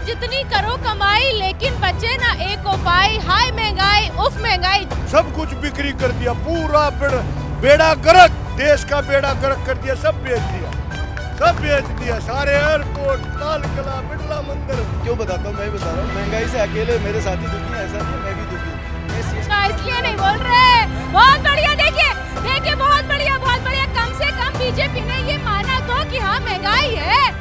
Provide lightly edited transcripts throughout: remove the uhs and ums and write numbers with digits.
जितनी करो कमाई लेकिन बचे ना एक उपाय। हाय महंगाई, उफ महंगाई। सब कुछ बिक्री कर दिया, पूरा बेड़ा गर्क, देश का बेड़ा गर्क कर दिया, सब बेच दिया, सारे एयरपोर्ट, लाल किला, बिरला मंदिर। क्यों बताता हूँ, मैं बता रहा हूँ, महंगाई से अकेले मेरे साथी दुखी हैं, ऐसा नहीं, मैं भी दुखी हूँ। इसलिए नहीं बोल रहे। बहुत बढ़िया, देखिए बहुत बढ़िया। कम से कम बीजेपी ने ये माना तो कि हाँ महंगाई है।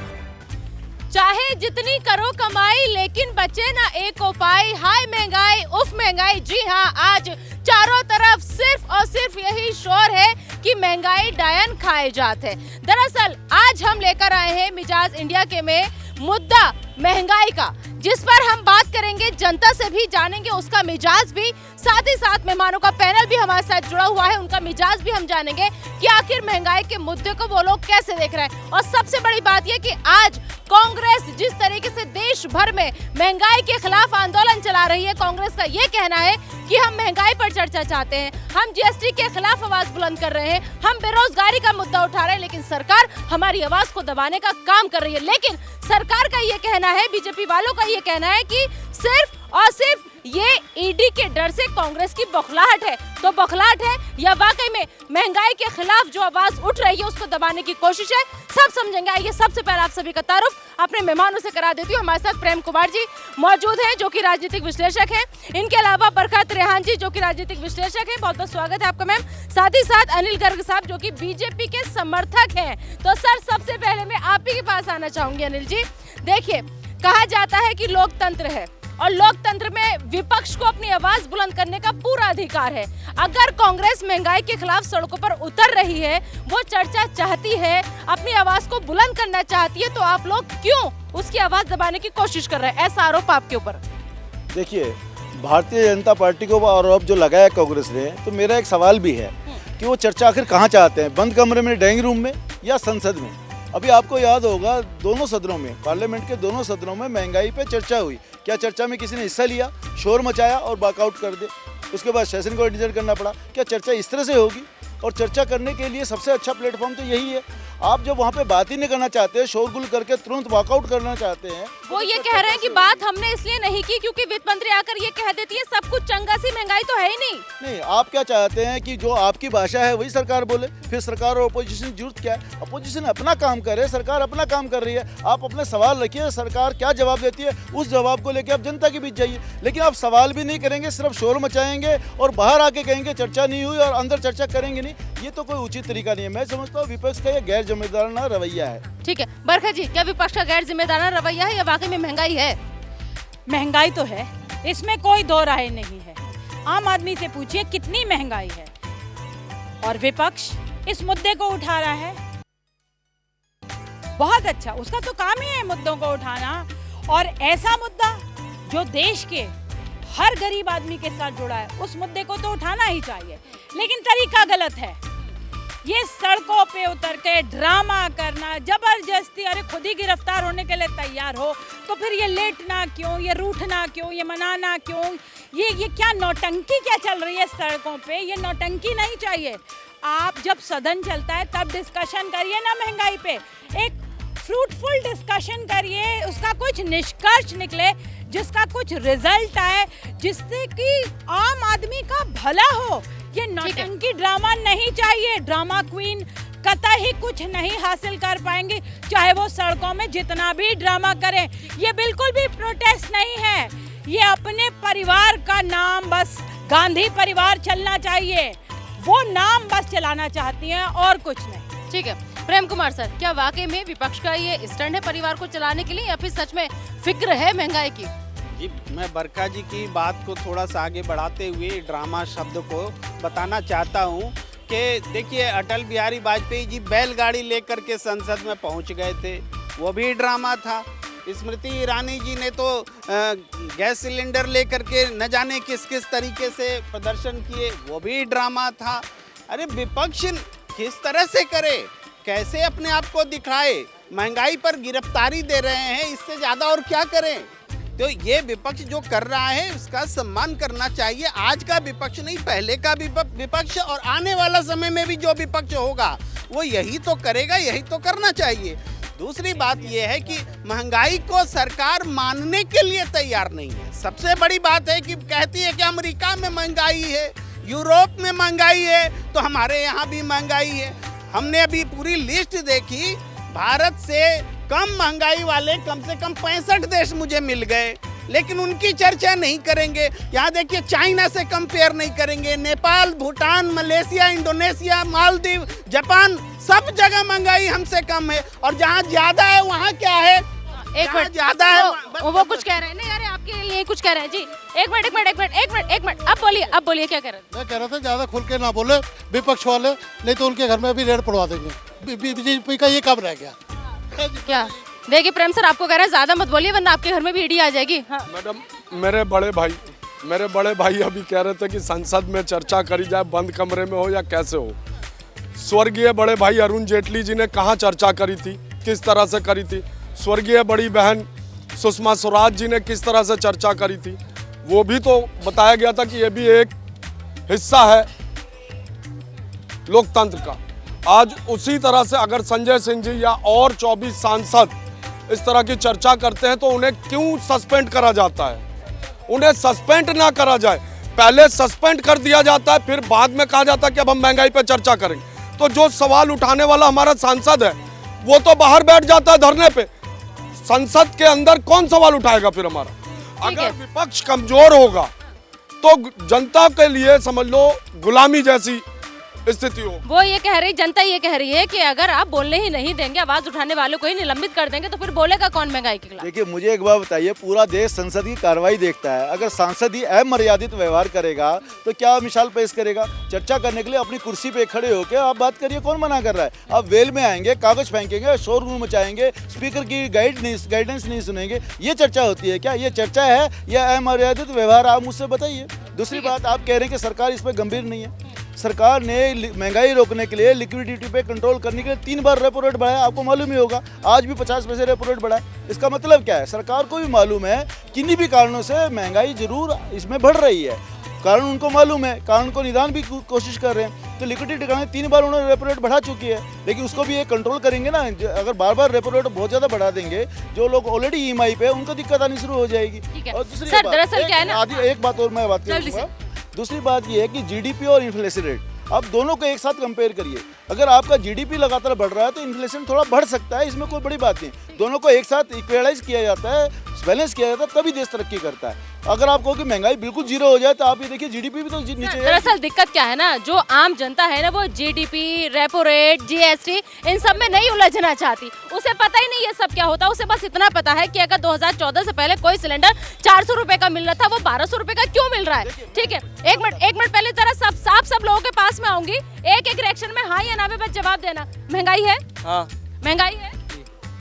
चाहे जितनी करो कमाई लेकिन बचे ना एक उपाय। हाय महंगाई, उफ महंगाई। जी हाँ, आज चारों तरफ सिर्फ और सिर्फ यही शोर है कि महंगाई डायन खाए जाते हैं। दरअसल आज हम लेकर आए हैं मिजाज इंडिया के में मुद्दा महंगाई का, जिस पर हम बात करेंगे, जनता से भी जानेंगे उसका मिजाज भी, साथ ही साथ मेहमानों का पैनल भी हमारे साथ जुड़ा हुआ है, उनका मिजाज भी हम जानेंगे कि आखिर महंगाई के मुद्दे को वो लोग कैसे देख रहे हैं। और सबसे बड़ी बात यह कि आज कांग्रेस जिस तरीके से देश भर में महंगाई के खिलाफ आंदोलन चला रही है, कांग्रेस का ये कहना है कि हम महंगाई पर चर्चा चाहते हैं, हम जीएसटी के खिलाफ आवाज बुलंद कर रहे हैं, हम बेरोजगारी का मुद्दा उठा रहे हैं, लेकिन सरकार हमारी आवाज को दबाने का काम कर रही है। लेकिन सरकार का ये कहना है, बीजेपी वालों का ये कहना है कि सिर्फ और सिर्फ ये ईडी के डर से कांग्रेस की बौखलाहट है। तो बौखलाहट है या वाकई में महंगाई के खिलाफ जो आवाज उठ रही है उसको दबाने की कोशिश है, सब समझेंगे। आइए सबसे पहले आप सभी का तारुफ अपने मेहमानों से करा देती हूँ। हमारे साथ प्रेम कुमार जी मौजूद हैं जो कि राजनीतिक विश्लेषक हैं, इनके अलावा बरखत रेहान जी जो कि राजनीतिक विश्लेषक हैं, बहुत बहुत स्वागत है आपका मैम। साथ ही साथ अनिल गर्ग साहब जो कि बीजेपी के समर्थक हैं। तो सर सबसे पहले मैं आप ही के पास आना चाहूंगी अनिल जी। देखिए, कहा जाता है कि लोकतंत्र है और लोकतंत्र में विपक्ष को अपनी आवाज बुलंद करने का पूरा अधिकार है। अगर कांग्रेस महंगाई के खिलाफ सड़कों पर उतर रही है, वो चर्चा चाहती है, अपनी आवाज को बुलंद करना चाहती है, तो आप लोग क्यों उसकी आवाज दबाने की कोशिश कर रहे हैं? ऐसा आरोप आपके ऊपर। देखिए, भारतीय जनता पार्टी को आरोप जो लगाया कांग्रेस ने, तो मेरा एक सवाल भी है कि वो चर्चा आखिर कहाँ चाहते हैं, बंद कमरे में, ड्राइंग रूम में या संसद में? अभी आपको याद होगा दोनों सदनों में, पार्लियामेंट के दोनों सदनों में महंगाई पे चर्चा हुई। क्या चर्चा में किसी ने हिस्सा लिया, शोर मचाया और वॉकआउट कर दे? उसके बाद सेशन को एडजर्न करना पड़ा। क्या चर्चा इस तरह से होगी? और चर्चा करने के लिए सबसे अच्छा प्लेटफॉर्म तो यही है। आप जब वहाँ पे बात ही नहीं करना चाहते हैं, शोरगुल करके तुरंत वॉकआउट करना चाहते हैं, वो ये कह रहे हैं कि बात हमने इसलिए नहीं की क्योंकि वित्त मंत्री आकर ये कह देती है सब कुछ चंगा सी, महंगाई तो है ही नहीं। आप क्या चाहते हैं कि जो आपकी भाषा है वही सरकार बोले? फिर सरकार और अपोजिशन की जरूरत क्या है? अपोजिशन अपना काम करे, सरकार अपना काम कर रही है। आप अपने सवाल रखिए, सरकार क्या जवाब देती है उस जवाब को लेकर आप जनता के बीच जाइए। लेकिन आप सवाल भी नहीं करेंगे, सिर्फ शोर मचाएंगे और बाहर आके कहेंगे चर्चा नहीं हुई और अंदर चर्चा करेंगे नहीं, ये तो कोई उचित तरीका नहीं है। मैं समझता हूँ विपक्ष का ये गैर जिम्मेदाराना रवैया है। ठीक है बरखा जी, क्या विपक्ष का गैर जिम्मेदाराना रवैया है या वाकई में महंगाई है? महंगाई तो है, इसमें कोई दो राय नहीं है। आम आदमी से पूछिए कितनी महंगाई है, और विपक्ष इस मुद्दे को उठा रहा है। बहुत अच्छा, उसका तो काम ही है मुद्दों को उठाना, और ऐसा मुद्दा जो देश के हर गरीब आदमी के साथ जुड़ा है, उस मुद्दे को तो उठाना ही चाहिए। लेकिन तरीका गलत है। ये सड़कों पे उतर के ड्रामा करना, जबरदस्ती, अरे खुद ही गिरफ्तार होने के लिए तैयार हो तो फिर ये लेटना क्यों, ये रूठना क्यों, ये मनाना क्यों? ये क्या नौटंकी क्या चल रही है सड़कों पे? ये नौटंकी नहीं चाहिए। आप जब सदन चलता है तब डिस्कशन करिए ना महंगाई पे, एक फ्रूटफुल डिस्कशन करिए, उसका कुछ निष्कर्ष निकले, जिसका कुछ रिजल्ट आए, जिससे कि आम आदमी का भला हो। ये नौटंकी ड्रामा नहीं चाहिए। ड्रामा क्वीन कतई कुछ नहीं हासिल कर पाएंगे, चाहे वो सड़कों में जितना भी ड्रामा करें। ये बिल्कुल भी प्रोटेस्ट नहीं है, ये अपने परिवार का नाम, बस गांधी परिवार चलना चाहिए, वो नाम बस चलाना चाहती हैं और कुछ नहीं। ठीक है प्रेम कुमार सर, क्या वाकई में विपक्ष का ये स्टैंड है परिवार को चलाने के लिए, या फिर सच में फिक्र है महंगाई की? जी, मैं बरखा जी की बात को थोड़ा सा आगे बढ़ाते हुए ड्रामा शब्द को बताना चाहता हूँ कि देखिए, अटल बिहारी वाजपेयी जी बैलगाड़ी लेकर के संसद में पहुँच गए थे, वो भी ड्रामा था। स्मृति ईरानी जी ने तो गैस सिलेंडर लेकर के न जाने किस किस तरीके से प्रदर्शन किए, वो भी ड्रामा था। अरे विपक्ष किस तरह से करे, कैसे अपने आप को दिखाए, महंगाई पर गिरफ्तारी दे रहे हैं, इससे ज़्यादा और क्या करें? तो ये विपक्ष जो कर रहा है उसका सम्मान करना चाहिए। आज का विपक्ष नहीं, पहले का विपक्ष और आने वाला समय में भी जो विपक्ष होगा वो यही तो करेगा, यही तो करना चाहिए। दूसरी बात यह है कि महंगाई को सरकार मानने के लिए तैयार नहीं है। सबसे बड़ी बात है कि कहती है कि अमेरिका में महंगाई है, यूरोप में महंगाई है, तो हमारे यहाँ भी महंगाई है। हमने अभी पूरी लिस्ट देखी, भारत से कम महंगाई वाले कम से कम 65 देश मुझे मिल गए, लेकिन उनकी चर्चा नहीं करेंगे। यहाँ देखिए, चाइना से कंपेयर नहीं करेंगे, Nepal, Bhutan, Malaysia, Indonesia, Maldives, Japan, सब जगह महंगाई हमसे कम है। और जहाँ ज्यादा है वहाँ क्या है, एक मिनट ज्यादा है वो कुछ कह रहे हैं। नहीं यार, आपके लिए कुछ कह रहे हैं जी। एक मिनट, अब बोलिए क्या कह रहे हैं। मैं कह रहा था ज़्यादा खुल के ना बोले विपक्ष वाले, नहीं तो उनके घर में भी रेड पड़वा देंगे। बीजेपी का ये कब रह गया? क्या देखिए प्रेम सर आपको कह रहे हैं ज्यादा मत बोलिए वरना आपके घर में भी ईडी आ जाएगी। हाँ। मैडम, मेरे बड़े भाई अभी कह रहे थे कि संसद में चर्चा करी जाए, बंद कमरे में हो या कैसे हो। स्वर्गीय बड़े भाई अरुण जेटली जी ने कहाँ चर्चा करी थी, किस तरह से करी थी। स्वर्गीय बड़ी बहन सुषमा स्वराज जी ने किस तरह से चर्चा करी थी, वो भी तो बताया गया था कि ये भी एक हिस्सा है लोकतंत्र का। आज उसी तरह से अगर संजय सिंह जी या और 24 सांसद इस तरह की चर्चा करते हैं तो उन्हें क्यों सस्पेंड करा जाता है? उन्हें सस्पेंड ना करा जाए, पहले सस्पेंड कर दिया जाता है, फिर बाद में कहा जाता है कि अब हम महंगाई पर चर्चा करेंगे। तो जो सवाल उठाने वाला हमारा सांसद है वो तो बाहर बैठ जाता है धरने पे, संसद के अंदर कौन सवाल उठाएगा फिर हमारा? अगर विपक्ष कमजोर होगा तो जनता के लिए समझ लो गुलामी जैसी स्थिति हो। वो ये कह रही, जनता ये कह रही है कि अगर आप बोलने ही नहीं देंगे, आवाज उठाने वालों को ही निलंबित कर देंगे तो फिर बोलेगा कौन महंगाई के खिलाफ? देखिए मुझे एक बात बताइए, पूरा देश संसद की कार्रवाई देखता है, अगर सांसद ही अमर्यादित व्यवहार करेगा तो क्या मिसाल पेश करेगा? चर्चा करने के लिए अपनी कुर्सी पे खड़े होकर आप बात करिए, कौन मना कर रहा है? आप वेल में आएंगे, कागज फेंकेंगे, शोरगुल मचाएंगे, स्पीकर की गाइडेंस नहीं सुनेंगे, ये चर्चा होती है क्या? ये चर्चा है या अमर्यादित व्यवहार? आप मुझसे बताइए। दूसरी बात, आप कह रहे हैं कि सरकार इस पर गंभीर नहीं है। सरकार ने महंगाई रोकने के लिए, लिक्विडिटी पे कंट्रोल करने के लिए 3 बार रेपो रेट बढ़ाया, आपको मालूम ही होगा। आज भी 50 पैसे रेपो रेट बढ़ा है। इसका मतलब क्या है? सरकार को भी मालूम है किन्हीं भी कारणों से महंगाई जरूर इसमें बढ़ रही है, कारण उनको मालूम है, कारण को निदान भी कोशिश कर रहे हैं। तो लिक्विडिटी टिकाने 3 बार उन्होंने रेपो रेट बढ़ा चुकी है, लेकिन उसको भी एक कंट्रोल करेंगे ना। अगर बार बार रेपो रेट बहुत ज़्यादा बढ़ा देंगे, जो लोग ऑलरेडी ईएमआई पे, उनको दिक्कत आनी शुरू हो जाएगी। और दूसरी सर दरअसल क्या है ना, एक बात और मैं बात करूँगा। दूसरी बात ये है कि जीडीपी और इन्फ्लेशन रेट, आप दोनों को एक साथ कंपेयर करिए। अगर आपका जीडीपी लगातार बढ़ रहा है तो इन्फ्लेशन थोड़ा बढ़ सकता है, इसमें कोई बड़ी बात नहीं। दोनों को एक साथ इक्वलाइज किया जाता है, बैलेंस किया जाता है, तभी देश तरक्की करता है। अगर आप कहो कि महंगाई बिल्कुल जीरो हो जाए तो आप ये देखिए जीडीपी भी तो नीचे है। दरअसल दिक्कत क्या है ना, जो आम जनता है ना वो GDP, repo rate, GST in सब में नहीं उलझना चाहती। उसे पता ही नहीं ये सब क्या होता है। उसे बस इतना पता है कि अगर 2014 से पहले कोई सिलेंडर 400 रुपए का मिल रहा था, वो 1200 रुपए का क्यों मिल रहा है? ठीक है, एक मिनट पहले जरा सब लोगों के पास में आऊंगी, एक रिएक्शन में हाँ या ना में बस जवाब देना। महंगाई है? हाँ। महंगाई है?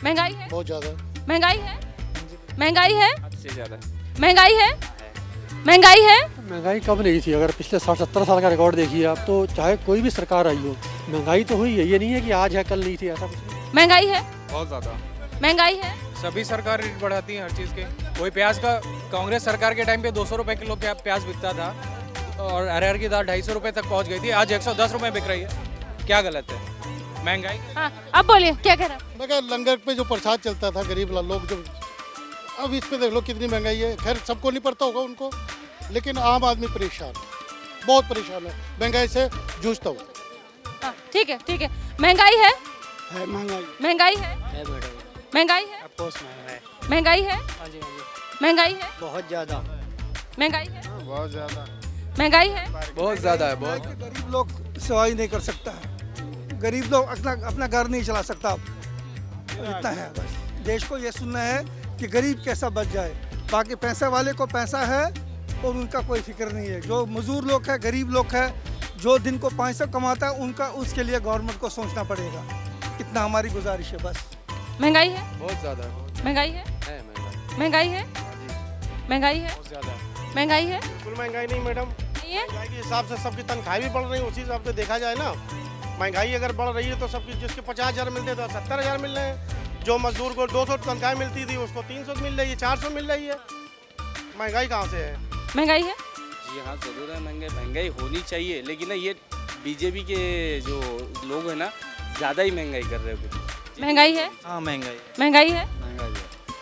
महंगाई है? बहुत ज़्यादा। महंगाई है? महंगाई है? महंगाई है? महंगाई है? महंगाई कब नहीं थी? अगर पिछले 60-70 साल का रिकॉर्ड देखिए आप, तो चाहे कोई भी सरकार आई हो, महंगाई तो हुई है। ये नहीं है कि आज है कल नहीं थी, ऐसा कुछ नहीं। महंगाई है? बहुत ज़्यादा। महंगाई है? सभी सरकार रेट बढ़ाती है हर चीज़ के। कोई प्याज का, कांग्रेस सरकार के टाइम पे 200 रुपए किलो प्याज बिकता था और अरहर की दाल 250 रुपए तक पहुंच गई थी, आज 110 रुपए बिक रही है। क्या गलत है महंगाई? हाँ, अब बोलिए क्या कह रहा है? मैं कहा लंगर पे जो प्रसाद चलता था, गरीब लोग जो, अब इस पे देख लो कितनी महंगाई है। खैर सबको नहीं पड़ता होगा उनको, लेकिन आम आदमी परेशान, बहुत परेशान है महंगाई से जूझता हुआ। ठीक है ठीक है। महंगाई है? महंगाई। महंगाई है? महंगाई है? महंगाई है? महंगाई है? बहुत ज़्यादा। महंगाई है? बहुत ज़्यादा। महंगाई है? बहुत ज़्यादा है। बहुत गरीब लोग सवाई नहीं कर सकता है, गरीब लोग अपना घर नहीं चला सकता, इतना है बस। देश को ये सुनना है कि गरीब कैसा बच जाए, बाकी पैसे वाले को पैसा है और उनका कोई फिक्र नहीं है। जो मजदूर लोग है, गरीब लोग है, जो दिन को 500 कमाता है, उनका उसके लिए गवर्नमेंट को सोचना पड़ेगा। इतना हमारी गुजारिश है बस। महंगाई है? बहुत ज़्यादा। महंगाई है? महंगाई है? महंगाई है? महंगाई है? बिल्कुल महंगाई नहीं मैडम, नहीं है? महंगाई के हिसाब से सबकी तनख्वाह भी बढ़ रही है, उसी हिसाब से देखा जाए ना। महंगाई अगर बढ़ रही है तो सबकी, जिसके 50,000 मिलते तो 70,000 मिल रहे हैं, जो मजदूर को 200 तनख्वाह मिलती थी उसको 300 मिल रही है, 400 मिल रही है। महंगाई कहाँ से है? महंगाई है? जी हाँ ज़रूर है, महंगाई होनी चाहिए, लेकिन ना ये बीजेपी के जो लोग हैं ना ज़्यादा ही महंगाई कर रहे हैं। महंगाई है? हाँ महंगाई महंगाई है?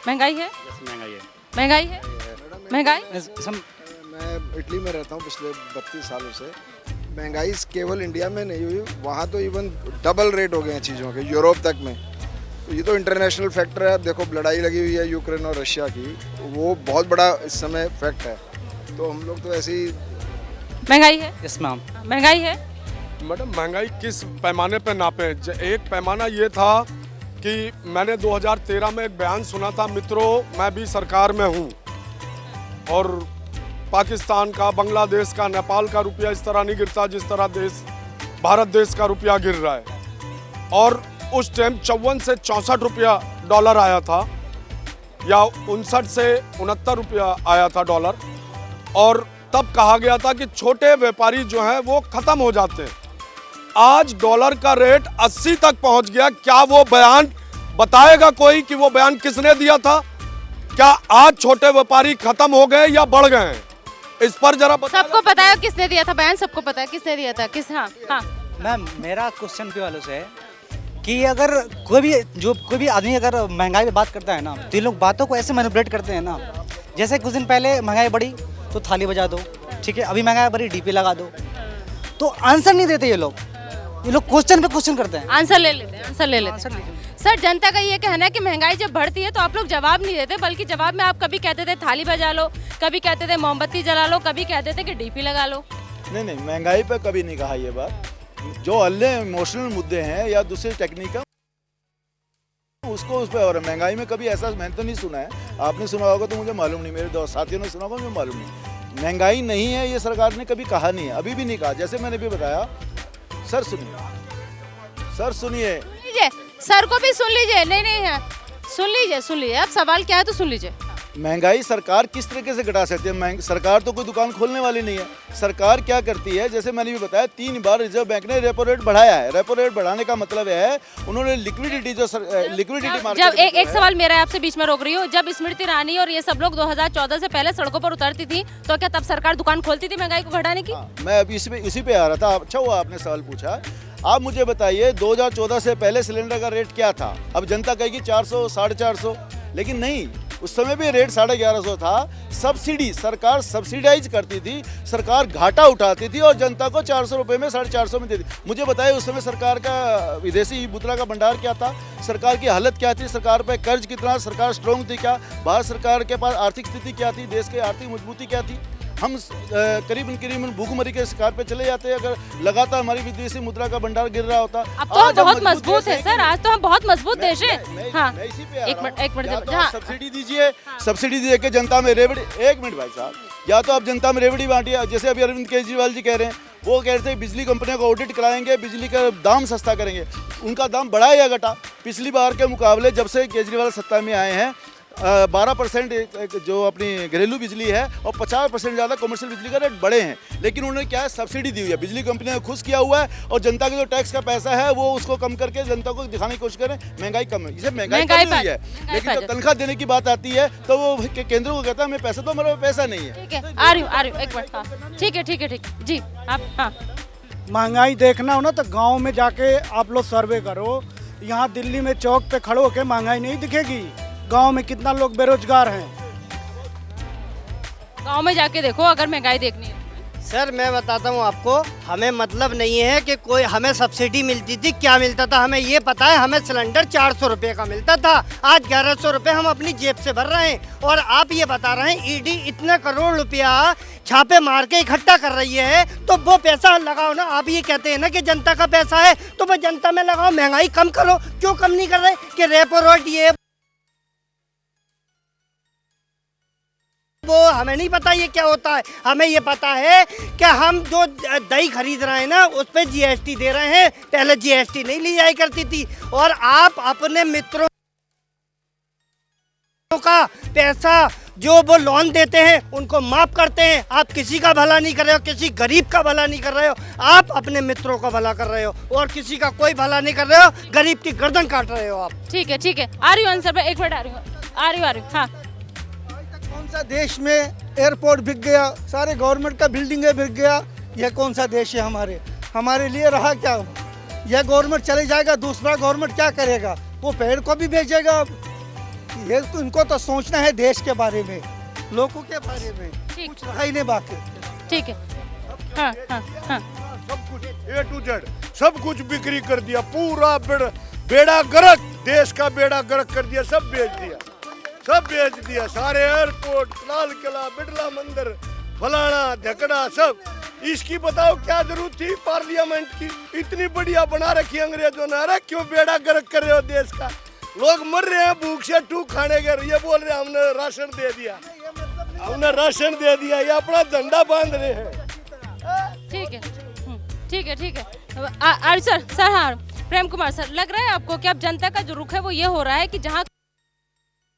महंगाई है? महंगाई है। महंगाई है? महंगाई? मैं इटली में रहता हूँ पिछले 32 सालों से। महंगाई केवल इंडिया में नहीं हुई, वहाँ तो इवन डबल रेट हो गए हैं चीज़ों के, यूरोप तक में। तो ये तो इंटरनेशनल फैक्टर है। अब देखो लड़ाई लगी हुई है यूक्रेन और रशिया की, वो बहुत बड़ा इस समय फैक्ट है। तो हम लोग तो ऐसे ही। महंगाई है? Yes ma'am. महंगाई है? मैडम महंगाई किस पैमाने पर नापें? एक पैमाना ये था कि मैंने 2013 में एक बयान सुना था, मित्रों मैं भी सरकार में हूँ और पाकिस्तान का, बांग्लादेश का, नेपाल का रुपया इस तरह नहीं गिरता जिस तरह भारत देश का रुपया गिर रहा है। और उस टाइम 54 से 64 रुपया डॉलर आया था, या 59 से 69 रुपया आया था डॉलर। और तब कहा गया था कि छोटे व्यापारी जो हैं वो खत्म हो जाते हैं। आज डॉलर का रेट 80 तक पहुंच गया। क्या वो बयान बताएगा कोई कि वो बयान किसने दिया था? क्या आज छोटे व्यापारी खत्म हो गए या बढ़ गए हैं? इस पर जरा सबको पता है किसने दिया था बयान, सबको पता है किसने दिया था। किस? हाँ हाँ मैम, मेरा क्वेश्चन पे वालों से है कि अगर कोई भी आदमी अगर महंगाई पे बात करता है ना, तो ये लोग बातों को ऐसे मैनिपुलेट करते हैं ना, जैसे कुछ दिन पहले महंगाई बढ़ी तो थाली बजा दो, ठीक है, अभी महंगाई बढ़ी डीपी लगा दो। तो आंसर नहीं देते ये लोग क्वेश्चन पे क्वेश्चन करते हैं। आंसर ले लेते हैं, आंसर ले लेते हैं। सर जनता का ये कहना है कि महंगाई जब बढ़ती है तो आप लोग जवाब नहीं देते, बल्कि जवाब में आप कभी कहते थे थाली बजा लो, कभी कहते थे मोमबत्ती जला लो, कभी कहते थे कि डीपी लगा लो। नहीं, महंगाई पे कभी नहीं कहा ये बात। जो अन्य इमोशनल मुद्दे हैं या दूसरे टेक्निकल, उसको उस पर। और महंगाई में कभी ऐसा मैंने तो नहीं सुना है, आपने सुना होगा तो मुझे मालूम नहीं, मेरे दोस्त साथियों ने सुना होगा मुझे मालूम नहीं। महंगाई नहीं है ये सरकार ने कभी कहा नहीं है, अभी भी नहीं कहा। जैसे मैंने भी बताया, सर सुनिए सर को भी सुन लीजिए। नहीं है, सुन लीजिए। अब सवाल क्या है तो सुन लीजिए। महंगाई सरकार किस तरीके से घटा सकती है? सरकार तो कोई दुकान खोलने वाली नहीं है। सरकार क्या करती है, जैसे मैंने भी बताया, 3 बार रिजर्व बैंक ने रेपो रेट बढ़ाया है। रेपो रेट बढ़ाने का मतलब है उन्होंने लिक्विडिटी जब एक सवाल मेरा आपसे बीच में रोक रही हूँ, जब स्मृति ईरानी और ये सब लोग 2014 से पहले सड़कों पर उतरती थी तो क्या तब सरकार दुकान खोलती थी महंगाई को घटाने की? मैं अब इसी पे आ रहा था। अच्छा हुआ आपने सवाल पूछा। आप मुझे बताइए 2014 से पहले सिलेंडर का रेट क्या था? अब जनता कहेगी 400, 450, लेकिन नहीं, उस समय भी रेट 1150 था। सब्सिडी, सरकार सब्सिडाइज करती थी, सरकार घाटा उठाती थी और जनता को 400 रुपये में 450 में देती। मुझे बताइए उस समय सरकार का विदेशी मुद्रा का भंडार क्या था? सरकार की हालत क्या थी? सरकार पे कर्ज कितना? सरकार स्ट्रॉन्ग थी क्या? भारत सरकार के पास आर्थिक स्थिति क्या थी? देश की आर्थिक मजबूती क्या थी? हम करीबन भूखमरी के शिकार पे चले जाते हैं अगर लगातार हमारी विदेशी मुद्रा का भंडार गिर रहा होता। अब तो हम बहुत मजबूत है सर, आज तो हम बहुत मजबूत देश है। हाँ, एक मिनट सब्सिडी दीजिए, सब्सिडी दे के जनता में रेवड़ी। एक मिनट भाई साहब, या तो आप जनता में रेवड़ी बांटिए, जैसे अभी अरविंद केजरीवाल जी कह रहे हैं, वो कह रहे थे बिजली कंपनियों को ऑडिट कराएंगे, बिजली का दाम सस्ता करेंगे। उनका दाम बढ़ा या घटा? पिछली बार के मुकाबले जब से केजरीवाल सत्ता में आए हैं 12% जो अपनी घरेलू बिजली है और 50% ज़्यादा कमर्शियल बिजली का रेट बढ़े हैं। लेकिन उन्होंने क्या है, सब्सिडी दी हुई है, बिजली कंपनियों ने खुश किया हुआ है और जनता का जो टैक्स का पैसा है वो उसको कम करके जनता को दिखाने की कोशिश करें महंगाई कम है। इसे महंगाई कम हुई है, लेकिन जब तनख्वाह देने की बात आती है तो वो केंद्र को कहता है हमें पैसा, तो हमारे पैसा नहीं है। ठीक है, आ रही हूँ एक मिनट। ठीक है जी, आप। हाँ, महंगाई देखना हो ना तो गाँव में जाके आप लोग सर्वे करो। यहाँ दिल्ली में चौक पे खड़े होकर महंगाई नहीं दिखेगी। गांव में कितना लोग बेरोजगार हैं। गांव में जाके देखो अगर महंगाई देखनी है। सर मैं बताता हूँ आपको, हमें मतलब नहीं है कि कोई हमें सब्सिडी मिलती थी, क्या मिलता था हमें ये पता है। हमें सिलेंडर 400 रुपये का मिलता था, आज 1100 रुपये हम अपनी जेब से भर रहे हैं। और आप ये बता रहे हैं ईडी इतने करोड़ रुपया छापे मार के इकट्ठा कर रही है, तो वो पैसा लगाओ ना। आप ये कहते हैं ना कि जनता का पैसा है तो वो जनता में लगाओ, महंगाई कम करो। क्यों कम नहीं कर रहे कि रेपो रेट ये वो हमें नहीं पता ये क्या होता है। हमें ये पता है कि हम जो दही खरीद रहे हैं ना उस पर जीएसटी दे रहे हैं, पहले जीएसटी नहीं ली जाया करती थी। और आप अपने मित्रों का पैसा जो वो लोन देते हैं उनको माफ करते हैं। आप किसी का भला नहीं कर रहे हो, किसी गरीब का भला नहीं कर रहे हो, आप अपने मित्रों का भला कर रहे हो और किसी का कोई भला नहीं कर रहे हो, गरीब की गर्दन काट रहे हो आप। ठीक है, आ रही हूँ आंसर पे, एक मिनट आ रही हूँ। हाँ, कौन सा देश में एयरपोर्ट बिक गया, सारे गवर्नमेंट का बिल्डिंगें बिक गया? यह कौन सा देश है हमारे लिए रहा क्या? यह गवर्नमेंट चले जाएगा, दूसरा गवर्नमेंट क्या करेगा? वो पेड़ को भी बेचेगा। ये तो इनको तो सोचना है देश के बारे में, लोगों के बारे में, कुछ रहा ही नहीं बाकी। ठीक है। हाँ हाँ हाँ सब कुछ A to Z सब कुछ बिक्री कर दिया, पूरा बेड़ा गर्क, देश का बेड़ा गर्क कर दिया, सब बेच दिया, सारे एयरपोर्ट, लाल किला, बिरला मंदिर, फलाना ढकड़ा सब। इसकी बताओ क्या जरूरत थी पार्लियामेंट की, इतनी बढ़िया बना रखी अंग्रेजों ने। अरे क्यों बेड़ा गर्क कर रहे हो देश का, लोग मर रहे हैं भूख से, टूक खाने के। ये बोल रहे हमने राशन दे दिया, ये अपना झंडा बांध रहे हैं। ठीक है ठीक है ठीक है। सर हाँ प्रेम कुमार सर, लग रहा है आपको कि अब जनता का जो रुख है वो ये हो रहा है कि जहाँ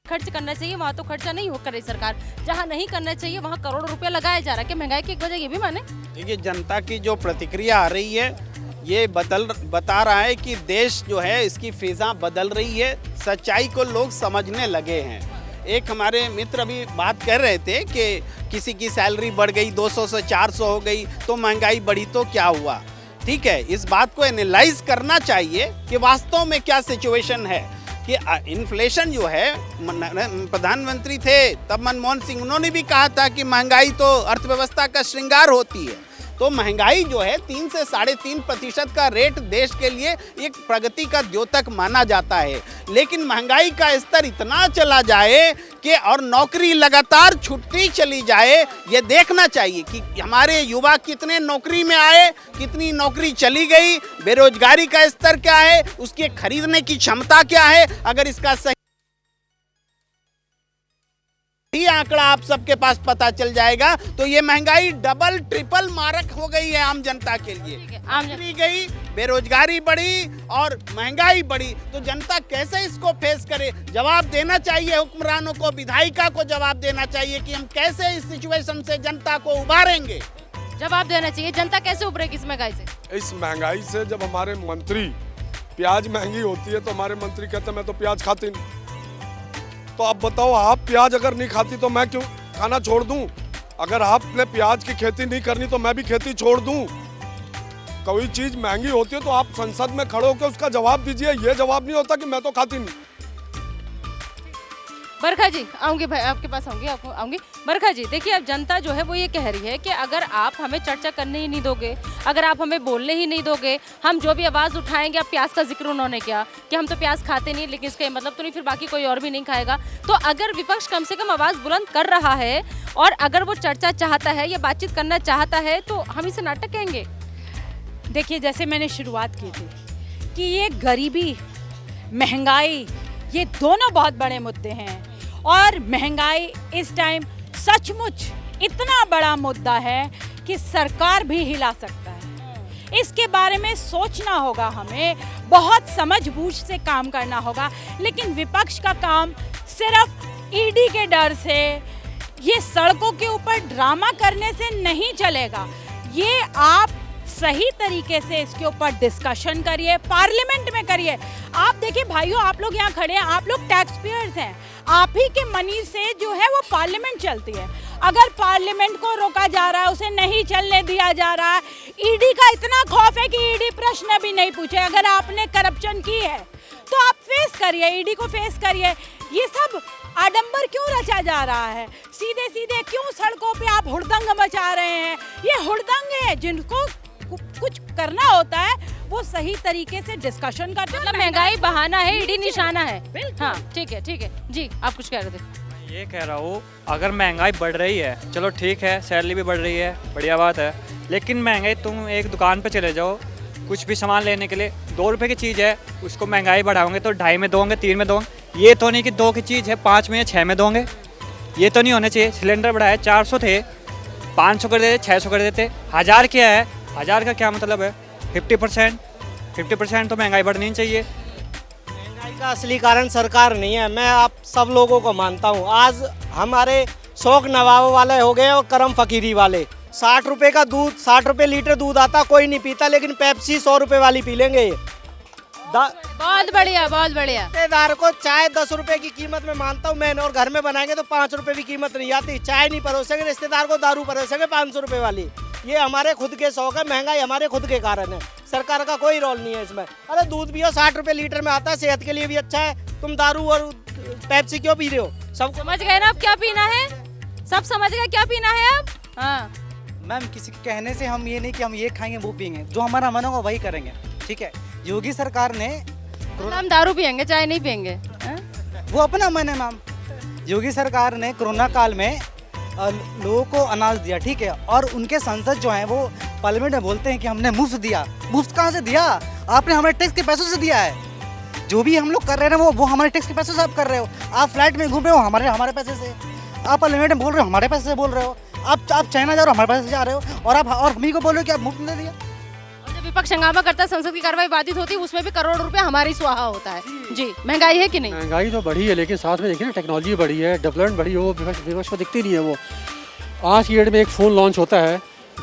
खर्च करना चाहिए वहाँ तो खर्चा नहीं हो कर रही सरकार, जहाँ नहीं करना चाहिए वहाँ करोड़ों रुपया लगाया जा रहा है। कि महंगाई की एक वजह ये भी माने? देखिए, जनता की जो प्रतिक्रिया आ रही है ये बता रहा है कि देश जो है इसकी फिजा बदल रही है, सच्चाई को लोग समझने लगे हैं। एक हमारे मित्र अभी बात कर रहे थे कि किसी की सैलरी बढ़ गई 200 से 400 हो गई तो महंगाई बढ़ी तो क्या हुआ। ठीक है, इस बात को एनालाइज करना चाहिए कि वास्तव में क्या सिचुएशन है। कि इन्फ्लेशन जो है, प्रधानमंत्री थे तब मनमोहन सिंह, उन्होंने भी कहा था कि महंगाई तो अर्थव्यवस्था का श्रृंगार होती है। तो महंगाई जो है 3 से 3.5% का रेट देश के लिए एक प्रगति का द्योतक माना जाता है। लेकिन महंगाई का स्तर इतना चला जाए कि और नौकरी लगातार छूटती चली जाए, ये देखना चाहिए कि हमारे युवा कितने नौकरी में आए, कितनी नौकरी चली गई, बेरोजगारी का स्तर क्या है, उसके खरीदने की क्षमता क्या है। अगर इसका सही आंकड़ा आप सबके पास पता चल जाएगा तो ये महंगाई डबल ट्रिपल मारक हो गई है आम जनता के लिए। आमदनी गई, बेरोजगारी बढ़ी और महंगाई बढ़ी, तो जनता कैसे इसको फेस करे। जवाब देना चाहिए हुक्मरानों को, विधायिका को जवाब देना चाहिए कि हम कैसे इस सिचुएशन से जनता को उबारेंगे। जवाब देना चाहिए, जनता कैसे उभरेगी इस महंगाई से। इस महंगाई से जब हमारे मंत्री, प्याज महंगी होती है तो हमारे मंत्री कहते हैं मैं तो प्याज खाती नहीं। तो आप बताओ, आप प्याज अगर नहीं खाती तो मैं क्यों खाना छोड़ दूं? अगर आपने प्याज की खेती नहीं करनी तो मैं भी खेती छोड़ दूं? कोई चीज महंगी होती है तो आप संसद में खड़े होकर उसका जवाब दीजिए। ये जवाब नहीं होता कि मैं तो खाती नहीं। बरखा जी आऊंगी, भाई आपके पास आऊंगी। बरखा जी, देखिए अब जनता जो है वो ये कह रही है कि अगर आप हमें चर्चा करने ही नहीं दोगे, अगर आप हमें बोलने ही नहीं दोगे, हम जो भी आवाज़ उठाएंगे। अब प्याज का जिक्र उन्होंने किया कि हम तो प्याज खाते नहीं, लेकिन इसका मतलब तो नहीं फिर बाकी कोई और भी नहीं खाएगा। तो अगर विपक्ष कम से कम आवाज़ बुलंद कर रहा है और अगर वो चर्चा चाहता है या बातचीत करना चाहता है तो हम इसे नाटक कहेंगे। देखिए, जैसे मैंने शुरुआत की थी कि ये गरीबी, महंगाई, ये दोनों बहुत बड़े मुद्दे हैं। और महंगाई इस टाइम सचमुच इतना बड़ा मुद्दा है कि सरकार भी हिला सकता है। इसके बारे में सोचना होगा, हमें बहुत समझबूझ से काम करना होगा। लेकिन विपक्ष का काम सिर्फ ईडी के डर से, ये सड़कों के ऊपर ड्रामा करने से नहीं चलेगा। ये आप सही तरीके से इसके ऊपर डिस्कशन करिए, पार्लियामेंट में करिए। आप देखिए भाइयों, आप लोग यहाँ खड़े हैं, आप लोग टैक्स पेयर्स हैं, आप ही के मनी से जो है वो पार्लियामेंट चलती है। अगर पार्लियामेंट को रोका जा रहा है, उसे नहीं चलने दिया जा रहा है, ईडी का इतना खौफ है कि ईडी प्रश्न भी नहीं पूछे। अगर आपने करप्शन की है तो आप फेस करिए, ईडी को फेस करिए। ये सब आडंबर क्यों रचा जा रहा है? सीधे सीधे क्यों सड़कों पे आप हुड़दंग मचा रहे हैं? ये हुड़दंग है, जिनको कुछ करना होता है वो सही तरीके से डिस्कशन करते हैं। मतलब महंगाई बहाना है, ईडी निशाना है। हाँ ठीक है जी, आप कुछ कह रहे थे। ये कह रहा हूँ, अगर महंगाई बढ़ रही है, चलो ठीक है, सैलरी भी बढ़ रही है, बढ़िया बात है। लेकिन महंगाई, तुम एक दुकान पे चले जाओ कुछ भी सामान लेने के लिए, 2 रुपये की चीज़ है, उसको महंगाई बढ़ाओगे तो 2.5 में दोगे, 3 में दोगे। ये तो नहीं कि 2 की चीज़ है 5 में या 6 में दोगे। ये तो नहीं होना चाहिए। सिलेंडर बढ़ाया, 400 थे 500 कर देते, 600 कर देते। 1000 क्या है? 1000 का क्या मतलब है? 50% तो महंगाई बढ़नी चाहिए। महंगाई का असली कारण सरकार नहीं है, मैं आप सब लोगों को मानता हूँ। आज हमारे शौक नवाबों वाले हो गए और करम फकीरी वाले। 60 रुपये का दूध, 60 रुपये लीटर दूध आता, कोई नहीं पीता, लेकिन पेप्सी 100 रुपये वाली पी लेंगे। बहुत बढ़िया, बहुत बढ़िया। रिश्तेदार को चाय 10 रुपए की कीमत में मानता हूँ मैं, और घर में बनाएंगे तो 5 रुपए की कीमत नहीं आती। चाय नहीं परोसेंगे, रिश्तेदार को दारू परोसेंगे 500 रुपए वाली। ये हमारे खुद के शौक है, महंगाई हमारे खुद के कारण है। सरकार का कोई रोल नहीं है इसमें। अरे दूध पियो, 60 रुपए लीटर में आता है, सेहत के लिए भी अच्छा है। तुम दारू और पेप्सी क्यों पी रहे हो? सब समझ गए ना अब क्या पीना है? सब समझ गए क्या पीना है अब? हाँ मैम, किसी के कहने से हम ये नहीं कि हम ये खाएंगे वो पिएंगे, जो हमारा मन होगा वही करेंगे, ठीक है। योगी सरकार ने हम दारू पियेंगे चाय नहीं पियेंगे, वो अपना मन है मैम। योगी सरकार ने कोरोना काल में लोगों को अनाज दिया, ठीक है, और उनके सांसद जो हैं वो पार्लियामेंट में बोलते हैं कि हमने मुफ्त दिया। मुफ्त कहाँ से दिया? आपने हमारे टैक्स के पैसों से दिया है। जो भी हम लोग कर रहे हैं वो हमारे टैक्स के पैसों से आप कर रहे हो। आप फ्लाइट में घूम रहे हो हमारे पैसे से, आप पार्लियामेंट में बोल रहे हो हमारे पैसे से बोल रहे हो, आप चाइना जा रहे हो हमारे पैसे से जा रहे हो, और हम ही को बोल रहे हो कि आप मुफ्त दे दिया। जब विपक्ष हंगामा करता है, संसद की कार्रवाई बाधित होती है, उसमें भी करोड़ रुपए हमारी स्वाहा होता है। जी महंगाई है कि नहीं? महंगाई तो बढ़ी है, लेकिन साथ में देखिए ना टेक्नोलॉजी बढ़ी है, डेवलपमेंट बढ़ी है, वो विपक्ष को दिखती नहीं है। वो आज की डेट में एक फ़ोन लॉन्च होता है,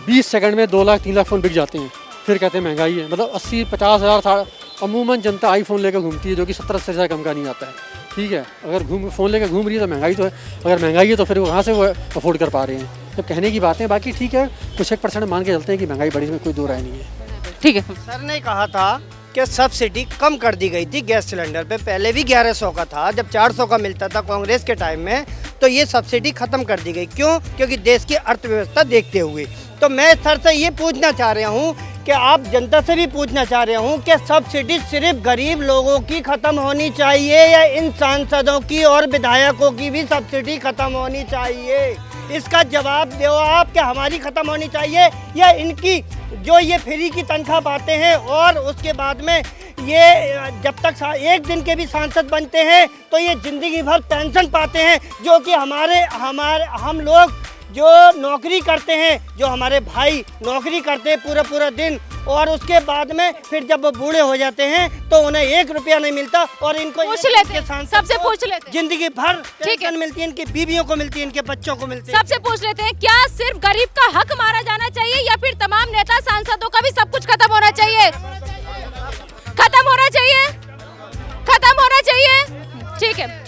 20 सेकंड में 2 लाख 3 लाख फ़ोन बिक जाते हैं, फिर कहते हैं महंगाई है। मतलब 80-50 हज़ार अमूमन जनता आईफोन लेकर घूमती है, जो कि 70-80 हज़ार कम का नहीं आता है, ठीक है। अगर फ़ोन लेकर घूम रही है तो महंगाई तो है, अगर महंगाई है तो फिर वो कहाँ से वो अफोर्ड कर पा रहे हैं। तो कहने की बातें, बाकी ठीक है, कुछ 1% मान के चलते हैं कि महंगाई बढ़ी, में कोई दो राय नहीं है। ठीक है। सर ने कहा था कि सब्सिडी कम कर दी गई थी गैस सिलेंडर पे, पहले भी 1100 का था, जब 400 का मिलता था कांग्रेस के टाइम में, तो ये सब्सिडी खत्म कर दी गई। क्यों? क्योंकि देश की अर्थव्यवस्था देखते हुए। तो मैं सर से ये पूछना चाह रहा हूँ कि आप जनता से भी पूछना चाह रहा हूँ कि सब्सिडी सिर्फ गरीब लोगों की खत्म होनी चाहिए या इन सांसदों की और विधायकों की भी सब्सिडी खत्म होनी चाहिए? इसका जवाब दो आप कि हमारी खत्म होनी चाहिए या इनकी जो ये फ्री की तनख्वाह पाते हैं और उसके बाद में ये जब तक एक दिन के भी सांसद बनते हैं तो ये ज़िंदगी भर पेंशन पाते हैं, जो कि हम लोग जो नौकरी करते हैं, जो हमारे भाई नौकरी करते हैं पूरा दिन, और उसके बाद में फिर जब वो बूढ़े हो जाते हैं तो उन्हें 1 रुपया नहीं मिलता, और इनको पूछ लेते, सबसे पूछ लेते, जिंदगी भर पेंशन मिलती है, इनकी बीवियों को मिलती है, इनके बच्चों को मिलती है। सबसे पूछ लेते हैं, क्या सिर्फ गरीब का हक मारा जाना चाहिए या फिर तमाम नेता सांसदों का भी सब कुछ खत्म होना चाहिए? खत्म होना चाहिए, खत्म होना चाहिए। ठीक है।